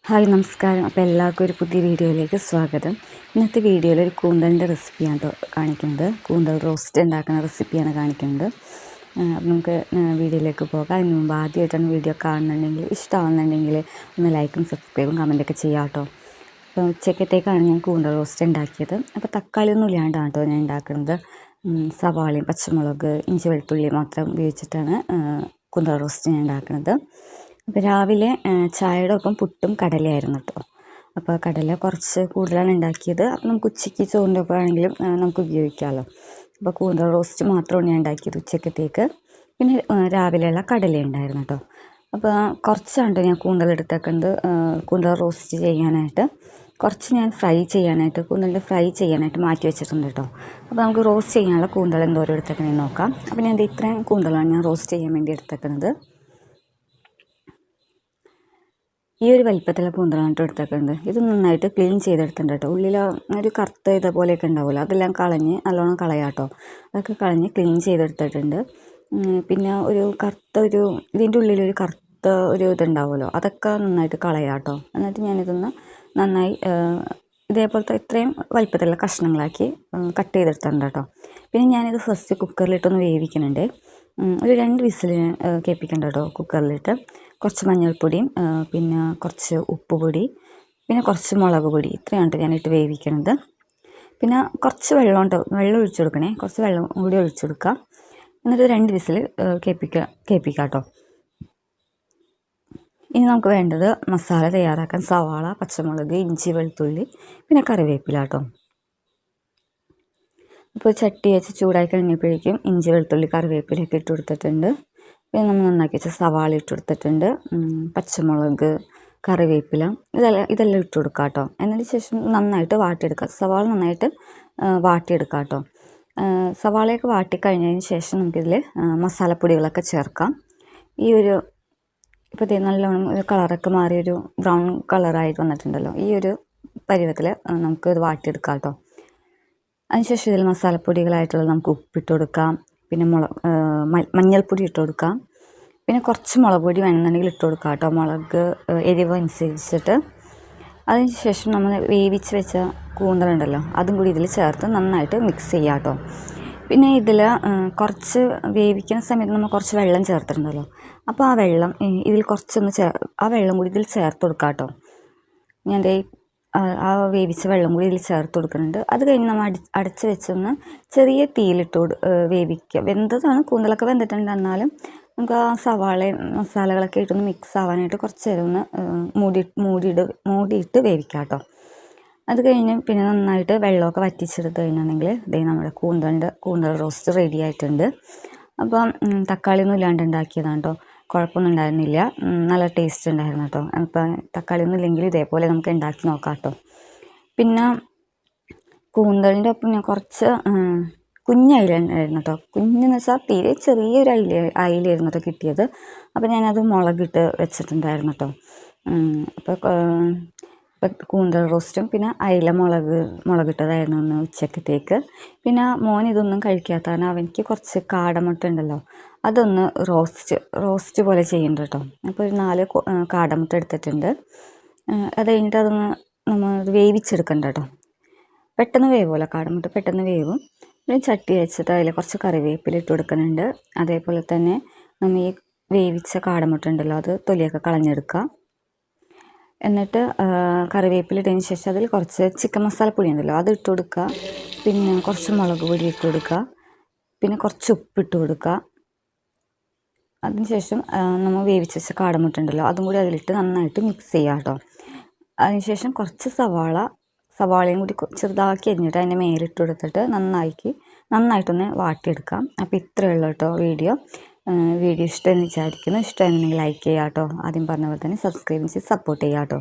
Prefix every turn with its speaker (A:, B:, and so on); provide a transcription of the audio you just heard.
A: Hi നമസ്കാരം. അപ്പോൾ എല്ലാവർക്കും ഒരു പുതിയ വീഡിയോയിലേക്ക് സ്വാഗതം. ഇന്നത്തെ വീഡിയോയിൽ ഒരു കൂന്തലിൻ്റെ റെസിപ്പിയാണ് കാണിക്കുന്നത്. കൂന്തൽ റോസ്റ്റ് ഉണ്ടാക്കുന്ന റെസിപ്പിയാണ് കാണിക്കുന്നത്. നമുക്ക് വീഡിയോയിലേക്ക് പോകാം. അതിന് മുമ്പ് ആദ്യമായിട്ടാണ് വീഡിയോ കാണുന്നുണ്ടെങ്കിൽ ഇഷ്ടമാകുന്നുണ്ടെങ്കിൽ ഒന്ന് ലൈക്കും സബ്സ്ക്രൈബും കമൻറ്റൊക്കെ ചെയ്യാം കേട്ടോ. അപ്പോൾ ഉച്ചക്കത്തേക്കാണ് ഞാൻ കൂന്തൽ റോസ്റ്റ് ഉണ്ടാക്കിയത്. അപ്പോൾ തക്കാളിയൊന്നും ഇല്ലാണ്ടാണ് കേട്ടോ ഞാൻ ഉണ്ടാക്കുന്നത്. സവാളയും പച്ചമുളക് ഇഞ്ചി വെളുത്തുള്ളി മാത്രം ഉപയോഗിച്ചിട്ടാണ് കൂന്തൽ റോസ്റ്റ് ഞാൻ ഉണ്ടാക്കുന്നത്. അപ്പോൾ രാവിലെ ചായയുടെ ഒപ്പം പുട്ടും കടലയായിരുന്നു കേട്ടോ. അപ്പോൾ കടല കുറച്ച് കൂടുതലാണ് ഉണ്ടാക്കിയത്. അപ്പോൾ നമുക്ക് ഉച്ചയ്ക്ക് ചോറിൻ്റെ ഒപ്പം ആണെങ്കിലും നമുക്ക് ഉപയോഗിക്കാമല്ലോ. അപ്പോൾ കൂന്തൽ റോസ്റ്റ് മാത്രമാണ് ഞാൻ ഉണ്ടാക്കിയത് ഉച്ചക്കത്തേക്ക്. പിന്നെ രാവിലെയുള്ള കടല ഉണ്ടായിരുന്നു കേട്ടോ. അപ്പോൾ കുറച്ചാണ് ഞാൻ കൂന്തൽ എടുത്തേക്കുന്നത് കൂന്തൽ റോസ്റ്റ് ചെയ്യാനായിട്ട്. കുറച്ച് ഞാൻ കൂന്തലിൻ്റെ ഫ്രൈ ചെയ്യാനായിട്ട് മാറ്റി വെച്ചിട്ടുണ്ട് കേട്ടോ. അപ്പോൾ നമുക്ക് റോസ്റ്റ് ചെയ്യാനുള്ള കൂന്തൽ എന്തോരം എടുത്തേക്കണമെന്ന് നോക്കാം. അപ്പോൾ ഞാൻ ഇത്രയും കൂന്തലാണ് ഞാൻ റോസ്റ്റ് ചെയ്യാൻ വേണ്ടി എടുത്തേക്കുന്നത്. ഈ ഒരു വലിപ്പത്തിലെ കൂന്തലാണ് എടുത്തേക്കുന്നത്. ഇത് നന്നായിട്ട് ക്ലീൻ ചെയ്തെടുത്തിട്ടുണ്ട് കേട്ടോ. ഉള്ളിൽ ഒരു കറുത്ത ഇതേപോലെയൊക്കെ ഉണ്ടാവുമല്ലോ, അതെല്ലാം കളഞ്ഞ് നല്ലോണം കളയാം കേട്ടോ. അതൊക്കെ കളഞ്ഞ് ക്ലീൻ ചെയ്തെടുത്തിട്ടുണ്ട്. പിന്നെ ഇതിൻ്റെ ഉള്ളിലൊരു കറുത്ത ഒരു ഇതുണ്ടാവുമല്ലോ, അതൊക്കെ നന്നായിട്ട് കളയാം കേട്ടോ. എന്നിട്ട് ഞാനിതൊന്ന് നന്നായി ഇതേപോലത്തെ ഇത്രയും വലിപ്പത്തിലുള്ള കഷ്ണങ്ങളാക്കി കട്ട് ചെയ്തെടുത്തിട്ടുണ്ട് കേട്ടോ. പിന്നെ ഞാനിത് ഫസ്റ്റ് കുക്കറിലിട്ടൊന്ന് വേവിക്കുന്നുണ്ട്. ഒരു 2 വിസിൽ കേൾപ്പിക്കണ്ട കേട്ടോ കുക്കറിലിട്ട്. കുറച്ച് മഞ്ഞൾപ്പൊടിയും പിന്നെ കുറച്ച് ഉപ്പുപൊടി പിന്നെ കുറച്ച് മുളക് പൊടി ഇത്രയാണ് ഞാനിട്ട് വേവിക്കുന്നത്. പിന്നെ കുറച്ച് വെള്ളം ഒഴിച്ചു കൊടുക്കണേ. കുറച്ച് വെള്ളം കൂടി ഒഴിച്ചു കൊടുക്കുക. എന്നിട്ട് 2 വിസിൽ കേൾപ്പിക്കാം കേട്ടോ. ഇനി നമുക്ക് വേണ്ടത് മസാല തയ്യാറാക്കാൻ സവാള പച്ചമുളക് ഇഞ്ചി വെളുത്തുള്ളി പിന്നെ കറിവേപ്പില കേട്ടോ. ഇപ്പോൾ ചട്ടി വെച്ച് ചൂടായി കഴിഞ്ഞപ്പോഴേക്കും ഇഞ്ചി വെളുത്തുള്ളി കറിവേപ്പിലൊക്കെ ഇട്ട് കൊടുത്തിട്ടുണ്ട്. പിന്നെ നമ്മൾ നന്നാക്കി വെച്ച സവാള ഇട്ട് കൊടുത്തിട്ടുണ്ട്. പച്ചമുളക് കറിവേപ്പില ഇതെല്ലാം ഇട്ട് കൊടുക്കുക കേട്ടോ. എന്നതിന് ശേഷം നന്നായിട്ട് വാട്ടിയെടുക്കുക. സവാള നന്നായിട്ട് വാട്ടിയെടുക്കുക കേട്ടോ. സവാളയൊക്കെ വാട്ടിക്കഴിഞ്ഞതിന് ശേഷം നമുക്കിതിൽ മസാലപ്പൊടികളൊക്കെ ചേർക്കാം. ഇപ്പോൾ നല്ലോണം ഒരു കളറൊക്കെ മാറിയൊരു ബ്രൗൺ കളറായിട്ട് വന്നിട്ടുണ്ടല്ലോ. ഈ ഒരു പരുവത്തിൽ നമുക്ക് ഇത് വാട്ടിയെടുക്കാം കേട്ടോ. അതിനുശേഷം ഇതിൽ മസാലപ്പൊടികളായിട്ടുള്ളത് നമുക്ക് ഉപ്പിട്ട് കൊടുക്കാം. പിന്നെ മഞ്ഞൾപ്പൊടി ഇട്ട് കൊടുക്കാം. പിന്നെ കുറച്ച് മുളക് പൊടി വേണമെന്നുണ്ടെങ്കിൽ ഇട്ട് കൊടുക്കാം കേട്ടോ. മുളക് എരിവ് അനുസരിച്ചിട്ട്. അതിന് ശേഷം നമ്മൾ വേവിച്ച് വെച്ച കൂന്തലുണ്ടല്ലോ അതും കൂടി ഇതിൽ ചേർത്ത് നന്നായിട്ട് മിക്സ് ചെയ്യാം കേട്ടോ. പിന്നെ ഇതിൽ കുറച്ച് വേവിക്കുന്ന സമയത്ത് നമ്മൾ കുറച്ച് വെള്ളം ചേർത്തിട്ടുണ്ടല്ലോ. അപ്പോൾ ആ വെള്ളം ഇതിൽ ആ വെള്ളം കൂടി ഇതിൽ ചേർത്ത് കൊടുക്കാം കേട്ടോ. ഞാൻ ആ വേവിച്ച വെള്ളം കൂടി ഇതിൽ ചേർത്ത് കൊടുക്കുന്നുണ്ട്. അത് കഴിഞ്ഞ് നമ്മൾ അടച്ച് വെച്ചൊന്ന് ചെറിയ തീയിലിട്ട് വേവിക്കുക. വെന്തതാണ്, കൂന്തലൊക്കെ വെന്തിട്ടുണ്ട്. എന്നാലും നമുക്ക് ആ സവാളയും മസാലകളൊക്കെ ഇട്ടൊന്ന് മിക്സ് ആവാനായിട്ട് കുറച്ച് നേരം ഒന്ന് മൂടിയിട്ട് വേവിക്കാം കേട്ടോ. അത് കഴിഞ്ഞ് പിന്നെ നന്നായിട്ട് വെള്ളമൊക്കെ വറ്റിച്ചെടുത്ത് കഴിഞ്ഞാണെങ്കിൽ നമ്മുടെ കൂന്തൽ റോസ്റ്റ് റെഡി ആയിട്ടുണ്ട്. അപ്പം തക്കാളിയൊന്നും ഇല്ലാണ്ട് ഉണ്ടാക്കിയതാണ് കേട്ടോ. കുഴപ്പമൊന്നും ഉണ്ടായിരുന്നില്ല, നല്ല ടേസ്റ്റ് ഉണ്ടായിരുന്നു കേട്ടോ. അപ്പം തക്കാളിയൊന്നും ഇല്ലെങ്കിൽ ഇതേപോലെ നമുക്ക് ഉണ്ടാക്കി നോക്കാം കേട്ടോ. പിന്നെ കൂന്തലിൻ്റെ ഒപ്പം ഞാൻ കുറച്ച് കുഞ്ഞയില ഉണ്ടായിരുന്നു കേട്ടോ. കുഞ്ഞെന്ന് വെച്ചാൽ തീരെ ചെറിയൊരു അയിലായിരുന്നു കേട്ടോ കിട്ടിയത്. അപ്പോൾ ഞാനത് മുളകിട്ട് വെച്ചിട്ടുണ്ടായിരുന്നു കേട്ടോ. അപ്പോൾ കൂന്തൽ റോസ്റ്റും പിന്നെ അയില മുളകിട്ടതായിരുന്നു ഒന്ന് ഉച്ചക്കത്തേക്ക്. പിന്നെ മോൻ ഇതൊന്നും കഴിക്കാത്തതാണ്. അവനിക്ക് കുറച്ച് കാടമുട്ട ഉണ്ടല്ലോ, അതൊന്ന് റോസ്റ്റ് പോലെ ചെയ്യുന്നുണ്ട് കേട്ടോ. അപ്പോൾ ഒരു 4 കാടമുട്ട എടുത്തിട്ടുണ്ട്. അത് കഴിഞ്ഞിട്ട് അതൊന്ന് നമ്മൾ വേവിച്ചെടുക്കണ്ട കേട്ടോ. പെട്ടെന്ന് വേവുമല്ലോ കാടമുട്ട, പെട്ടെന്ന് വേവും. പിന്നെ ചട്ടി വെച്ചിട്ട് അതിൽ കുറച്ച് കറിവേപ്പില ഇട്ട് കൊടുക്കുന്നുണ്ട്. അതേപോലെ തന്നെ നമ്മൾ ഈ വേവിച്ച കാടമുട്ട ഉണ്ടല്ലോ അത് തൊലിയൊക്കെ കളഞ്ഞെടുക്കുക. എന്നിട്ട് കറിവേപ്പില ഇട്ടതിന് ശേഷം അതിൽ കുറച്ച് ചിക്കൻ മസാലപ്പൊടി ഉണ്ടല്ലോ അത് ഇട്ട് കൊടുക്കുക. പിന്നെ കുറച്ച് മുളക് പൊടി ഇട്ട് കൊടുക്കുക. പിന്നെ കുറച്ച് ഉപ്പിട്ട് കൊടുക്കുക. അതിനുശേഷം നമ്മൾ വേവിച്ച് വെച്ച കാടമുട്ട ഉണ്ടല്ലോ അതും കൂടി അതിലിട്ട് നന്നായിട്ട് മിക്സ് ചെയ്യാം കേട്ടോ. അതിനുശേഷം കുറച്ച് സവാളയും കൂടി ചെറുതാക്കി അരിഞ്ഞിട്ട് അതിൻ്റെ മേലിട്ട് കൊടുത്തിട്ട് നന്നായിട്ടൊന്ന് വാട്ടിയെടുക്കാം. അപ്പോൾ ഇത്രയേ ഉള്ളൂ കേട്ടോ വീഡിയോ ഇഷ്ടമെന്ന് വിചാരിക്കുന്നു. ഇഷ്ടമായിരുന്നെങ്കിൽ ലൈക്ക് ചെയ്യാം കേട്ടോ. ആദ്യം പറഞ്ഞ പോലെ തന്നെ സബ്സ്ക്രൈബ് ചെയ്ത് സപ്പോർട്ട് ചെയ്യാം കേട്ടോ.